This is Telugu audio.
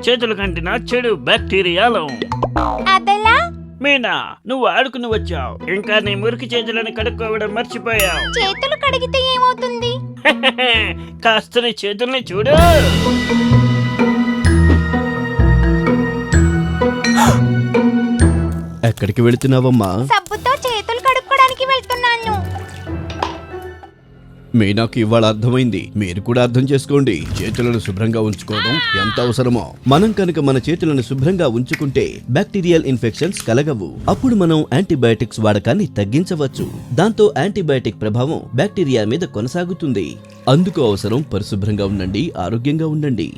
చేతులు కంటిన చెడు బ్యాక్టీరియాలు. అదెలా? మీనా, నువ్వు ఆడుకుని వచ్చావు, ఇంకా నీ మురికి చేతులను కడుక్కోవడం మర్చిపోయావు. చేతులు కడిగితే ఏమవుతుంది? కాస్త నీ చేతుల్ని చూడు. ఎక్కడికి వెళుతున్నావమ్మా? సబ్బుతో చేతులు కడుక్కోవడానికి వెళ్తున్నాను. మీనాకు ఇవాళ అర్థమైంది. మీరు కూడా అర్థం చేసుకోండి. చేతులను శుభ్రంగా ఉంచుకోవడం ఎంత అవసరమో. మనం కనుక మన చేతులను శుభ్రంగా ఉంచుకుంటే బ్యాక్టీరియల్ ఇన్ఫెక్షన్స్ కలగవు. అప్పుడు మనం యాంటీబయాటిక్స్ వాడకాన్ని తగ్గించవచ్చు. దాంతో యాంటీబయాటిక్ ప్రభావం బ్యాక్టీరియా మీద కొనసాగుతుంది. అందుకు అవసరం పరిశుభ్రంగా ఉండండి, ఆరోగ్యంగా ఉండండి.